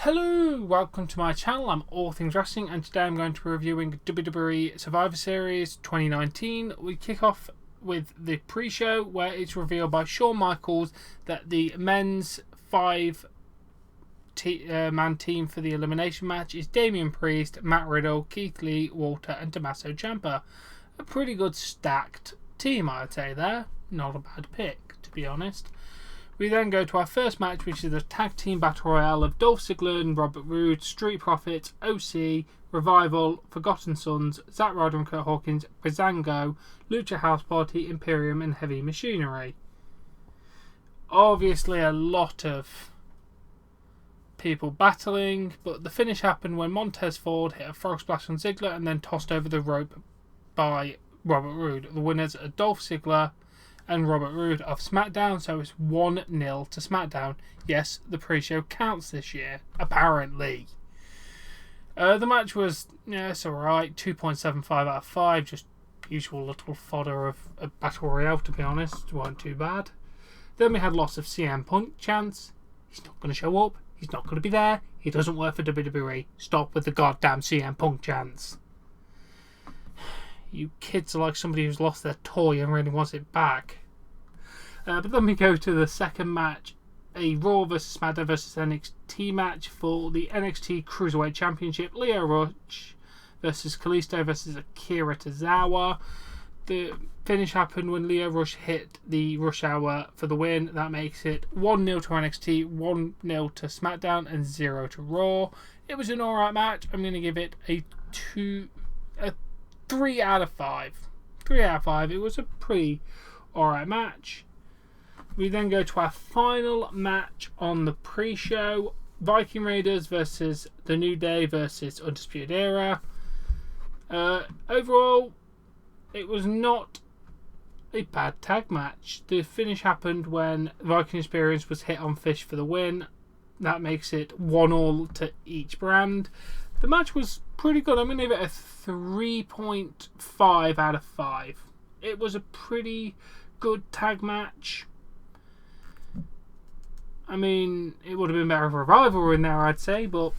Hello, welcome to my channel. I'm All Things Wrestling, and today I'm going to be reviewing WWE Survivor Series 2019. We kick off with the pre-show where it's revealed by Shawn Michaels that the men's five-man team for the elimination match is Damian Priest, Matt Riddle, Keith Lee, Walter and Tommaso Ciampa. A pretty good stacked team, I'd say there. Not a bad pick, to be honest. We then go to our first match, which is the Tag Team Battle Royale of Dolph Ziggler and Robert Roode, Street Profits, OC, Revival, Forgotten Sons, Zack Ryder and Kurt Hawkins, Breezango, Lucha House Party, Imperium and Heavy Machinery. Obviously a lot of people battling, but the finish happened when Montez Ford hit a frog splash on Ziggler and then tossed over the rope by Robert Roode. The winners are Dolph Ziggler and Robert Roode of SmackDown, so it's 1-0 to SmackDown. Yes, the pre-show counts this year, apparently. The match was, it's alright, 2.75 out of 5, just usual little fodder of a Battle Royale, to be honest. It wasn't too bad. Then we had lots of CM Punk chants. He's not going to show up, he's not going to be there, he doesn't work for WWE. Stop with the goddamn CM Punk chants. You kids are like somebody who's lost their toy and really wants it back. But then we go to the second match, a Raw vs SmackDown vs NXT match for the NXT Cruiserweight Championship. Lio Rush versus Kalisto versus Akira Tozawa. The finish happened when Lio Rush hit the Rush Hour for the win. That makes it 1-0 to NXT, 1-0 to SmackDown, and 0 to Raw. It was an alright match. I'm going to give it a 3 out of 5. 3 out of 5. It was a pretty alright match. We then go to our final match on the pre-show. Viking Raiders versus The New Day versus Undisputed Era. Overall, it was not a bad tag match. The finish happened when Viking Experience was hit on Fish for the win. That makes it 1-1 to each brand. The match was pretty good. I'm going to give it a 3.5 out of 5. It was a pretty good tag match. I mean, it would have been better if Revival were in there, I'd say, but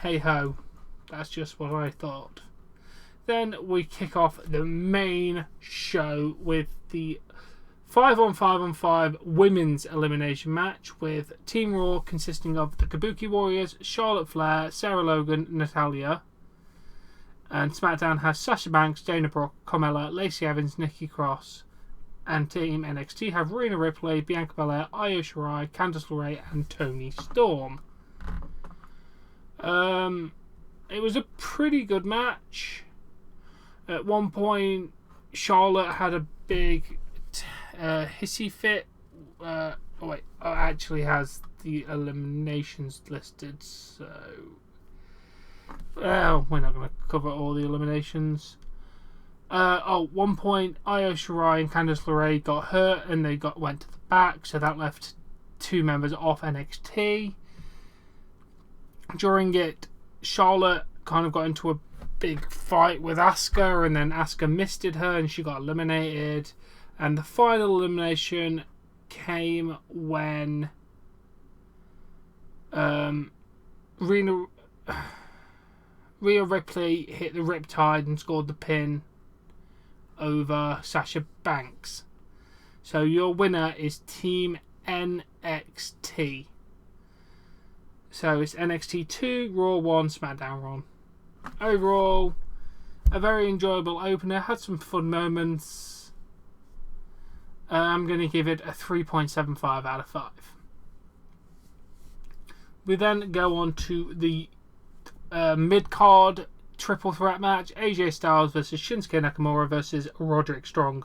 hey ho, that's just what I thought. Then we kick off the main show with the 5-on-5-on-5 women's elimination match with Team Raw consisting of the Kabuki Warriors, Charlotte Flair, Sarah Logan, Natalya. And SmackDown has Sasha Banks, Dana Brooke, Carmella, Lacey Evans, Nikki Cross. And Team NXT have Rhea Ripley, Bianca Belair, Io Shirai, Candice LeRae and Toni Storm. It was a pretty good match. At one point, Charlotte had a big hissy fit. It actually has the eliminations listed, so we're not going to cover all the eliminations. One point, Io Shirai and Candice LeRae got hurt and they went to the back, so that left 2 members off NXT. During it, Charlotte kind of got into a big fight with Asuka, and then Asuka misted her and she got eliminated. And the final elimination came when Rhea Ripley hit the Riptide and scored the pin over Sasha Banks. So your winner is Team NXT. So it's NXT 2, Raw 1, SmackDown 1. Overall, a very enjoyable opener. Had some fun moments. I'm going to give it a 3.75 out of 5. We then go on to the mid-card triple threat match, AJ Styles versus Shinsuke Nakamura versus Roderick Strong.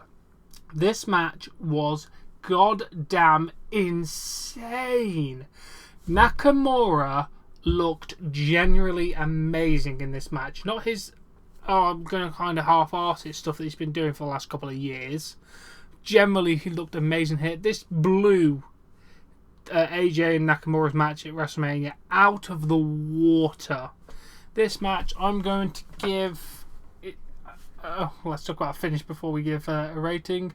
This match was goddamn insane. Nakamura looked genuinely amazing in this match. Not his, I'm going to kind of half-arse it stuff that he's been doing for the last couple of years. Generally, he looked amazing here. This blew AJ and Nakamura's match at WrestleMania out of the water. This match, I'm going to give it. Let's talk about a finish before we give a rating.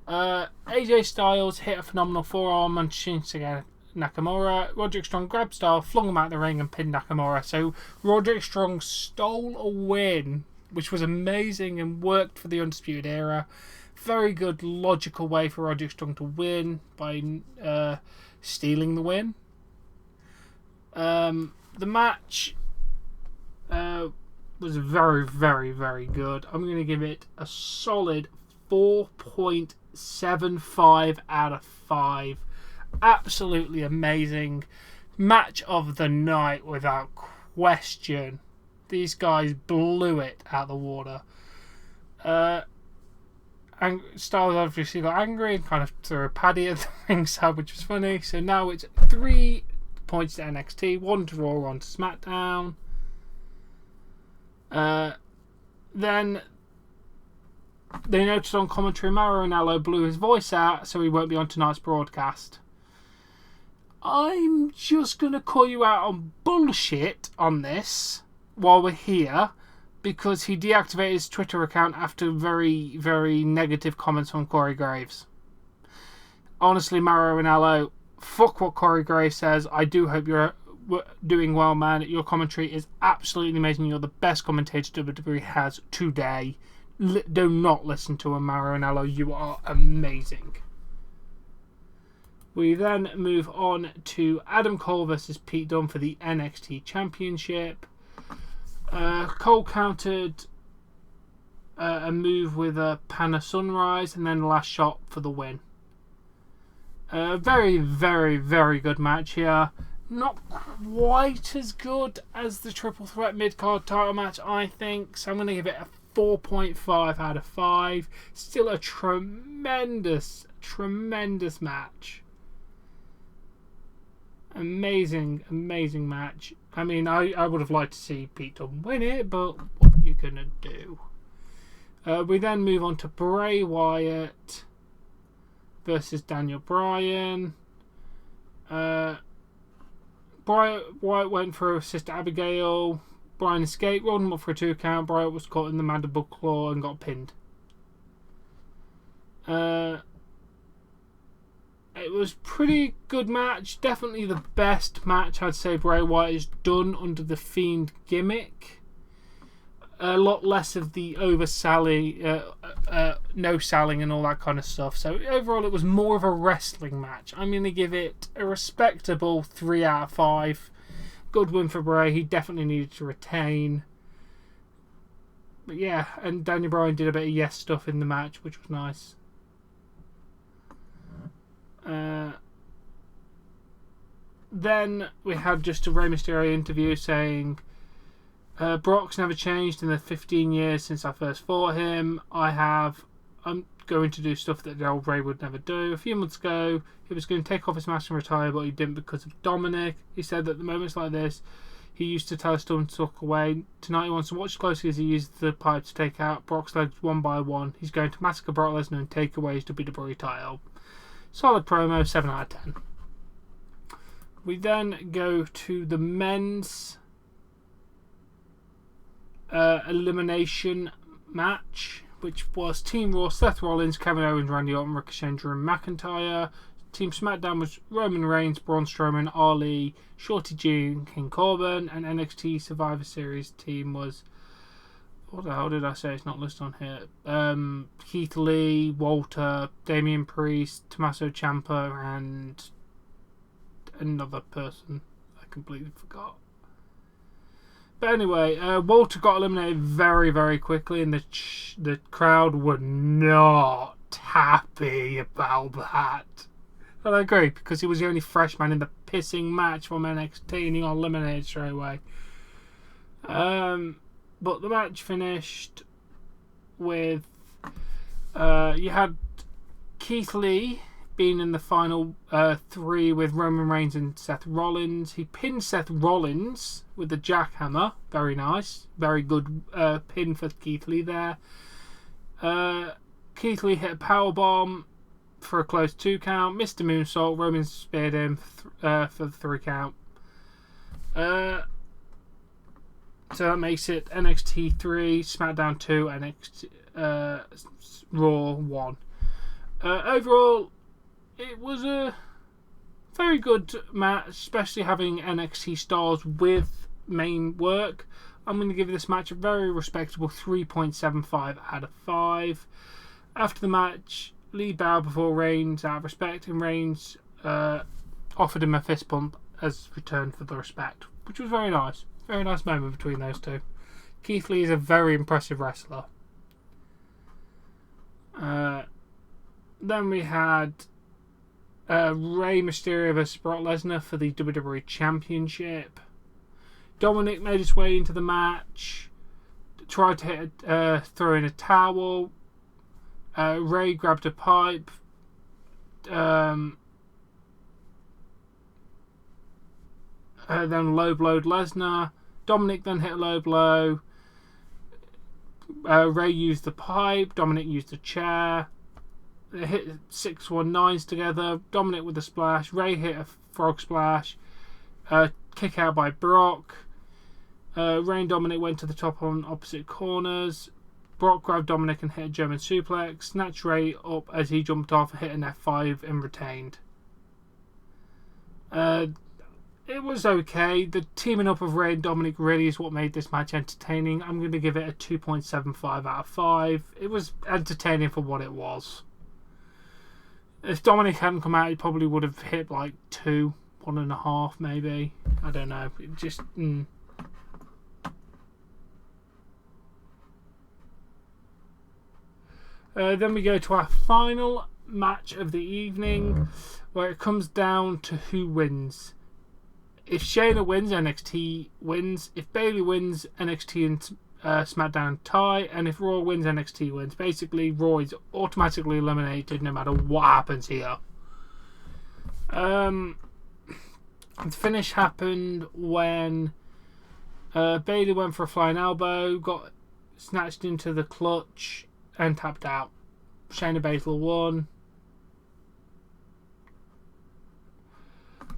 AJ Styles hit a phenomenal forearm on Shinsuke Nakamura. Roderick Strong grabbed Styles, flung him out of the ring and pinned Nakamura. So Roderick Strong stole a win, which was amazing and worked for the Undisputed Era. Very good, logical way for Roderick Strong to win by stealing the win. The match was very, very, very good. I'm going to give it a solid 4.75 out of 5. Absolutely amazing. Match of the night without question. These guys blew it out of the water. And Styles obviously got angry and kind of threw a paddy at the ringside, which was funny. So now it's 3 points to NXT, 1 to Raw, 1 to SmackDown. Then they noticed on commentary Maranello blew his voice out, so he won't be on tonight's broadcast. I'm just going to call you out on bullshit on this while we're here, because he deactivated his Twitter account after very, very negative comments from Corey Graves. Honestly, Maranello, fuck what Corey Graves says. I do hope you're doing well, man. Your commentary is absolutely amazing. You're the best commentator WWE has today. Do not listen to him, Maranello. You are amazing. We then move on to Adam Cole versus Pete Dunne for the NXT Championship. Cole countered a move with a Pana Sunrise and then the last shot for the win. Very, very, very good match here. Not quite as good as the Triple Threat mid-card title match, I think. So I'm going to give it a 4.5 out of 5. Still a tremendous, tremendous match. Amazing, amazing match. I mean, I would have liked to see Pete Dunne win it, but what are you going to do? We then move on to Bray Wyatt versus Daniel Bryan. Bray Wyatt went for Sister Abigail. Bryan escaped, rolled him up for a 2 count. Bray was caught in the mandible claw and got pinned. It was pretty good match. Definitely the best match I'd say Bray Wyatt has done under the Fiend gimmick. A lot less of the overselling, no selling and all that kind of stuff. So overall it was more of a wrestling match. I'm going to give it a respectable 3 out of 5. Good win for Bray. He definitely needed to retain. But yeah, and Daniel Bryan did a bit of yes stuff in the match, which was nice. Then we had just a Rey Mysterio interview saying, Brock's never changed in the 15 years since I first fought him. I'm going to do stuff that the old Rey would never do. A few months ago, he was going to take off his mask and retire, but he didn't because of Dominic. He said that at the moments like this, he used to tell his storm to walk away. Tonight he wants to watch closely as he uses the pipe to take out Brock's legs one by one. He's going to massacre Brock Lesnar and take away his WWE title. Solid promo, 7 out of 10. We then go to the men's elimination match, which was Team Raw, Seth Rollins, Kevin Owens, Randy Orton, Ricochet, Drew McIntyre. Team SmackDown was Roman Reigns, Braun Strowman, Ali, Shorty G, and King Corbin. And NXT Survivor Series team was, what the hell did I say? It's not listed on here. Keith Lee, Walter, Damian Priest, Tommaso Ciampa, and another person I completely forgot. But anyway, Walter got eliminated very, very quickly, and the crowd were not happy about that. And I agree, because he was the only freshman in the pissing match from NXT, and he got eliminated straight away. But the match finished with you had Keith Lee being in the final 3 with Roman Reigns and Seth Rollins. He pinned Seth Rollins with the jackhammer. Very nice. Very good pin for Keith Lee there. Keith Lee hit a powerbomb for a close 2 count. Missed a moonsault. Roman speared him for the 3 count. So that makes it NXT 3, SmackDown 2, NXT Raw 1. Overall, it was a very good match, especially having NXT stars with main work. I'm going to give this match a very respectable 3.75 out of 5. After the match, Lee bowed before Reigns out of respect, and Reigns offered him a fist bump as return for the respect, which was very nice. Very nice moment between those two. Keith Lee is a very impressive wrestler. Then we had Rey Mysterio vs Brock Lesnar for the WWE Championship. Dominic made his way into the match, tried to throw in a towel. Rey grabbed a pipe. Then low blowed Lesnar. Dominic then hit a low blow. Rey used the pipe. Dominic used the chair. They hit 619s together. Dominic with a splash. Rey hit a frog splash. Kick out by Brock. Rey and Dominic went to the top on opposite corners. Brock grabbed Dominic and hit a German suplex. Snatched Rey up as he jumped off, hit an F5 and retained. It was okay. The teaming up of Rey and Dominic really is what made this match entertaining. I'm going to give it a 2.75 out of 5. It was entertaining for what it was. If Dominic hadn't come out, he probably would have hit like 2, 1.5 maybe. I don't know. It just... Then we go to our final match of the evening, where it comes down to who wins. If Shayna wins, NXT wins. If Bayley wins, NXT and SmackDown tie. And if Raw wins, NXT wins. Basically, Raw is automatically eliminated no matter what happens here. The finish happened when Bayley went for a flying elbow, got snatched into the clutch, and tapped out. Shayna Baszler won.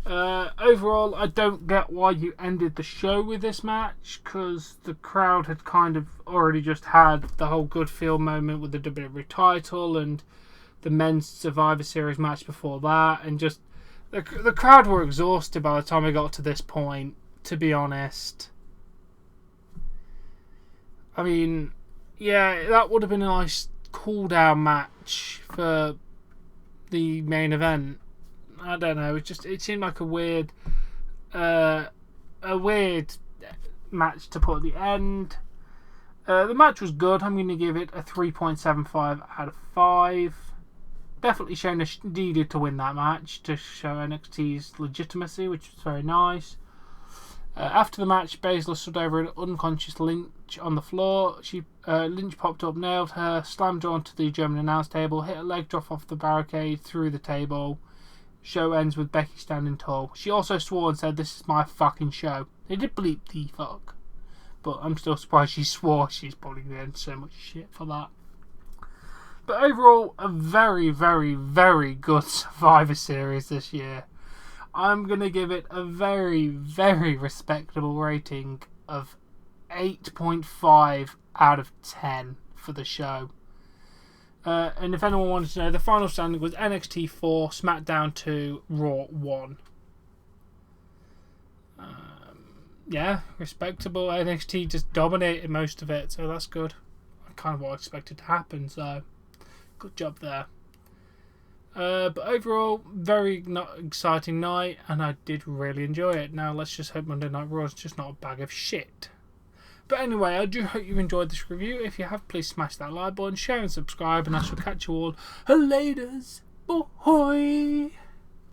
Overall, I don't get why you ended the show with this match, because the crowd had kind of already just had the whole good feel moment with the WWE title and the men's Survivor Series match before that, and just the crowd were exhausted by the time we got to this point, to be honest. I mean, yeah, that would have been a nice cool down match for the main event. I don't know. It seemed like a weird match to put at the end. The match was good. I'm going to give it a 3.75 out of 5. Definitely Shayna needed to win that match to show NXT's legitimacy, which was very nice. After the match, Baszler stood over an unconscious Lynch on the floor. Lynch popped up, nailed her, slammed her onto the German announce table, hit a leg drop off the barricade through the table. Show ends with Becky standing tall. She also swore and said, "This is my fucking show." They did bleep the fuck, but I'm still surprised she swore. She's probably getting so much shit for that. But overall, a very, very, very good Survivor Series this year. I'm going to give it a very, very respectable rating of 8.5 out of 10 for the show. And if anyone wanted to know, the final standing was NXT 4, SmackDown 2, Raw 1. Yeah, respectable. NXT just dominated most of it, so that's good. Kind of what I expected to happen, so good job there. But overall, very exciting night, and I did really enjoy it. Now let's just hope Monday Night Raw is just not a bag of shit. But anyway, I do hope you enjoyed this review. If you have, please smash that like button, share and subscribe, and I shall catch you all later. Bye.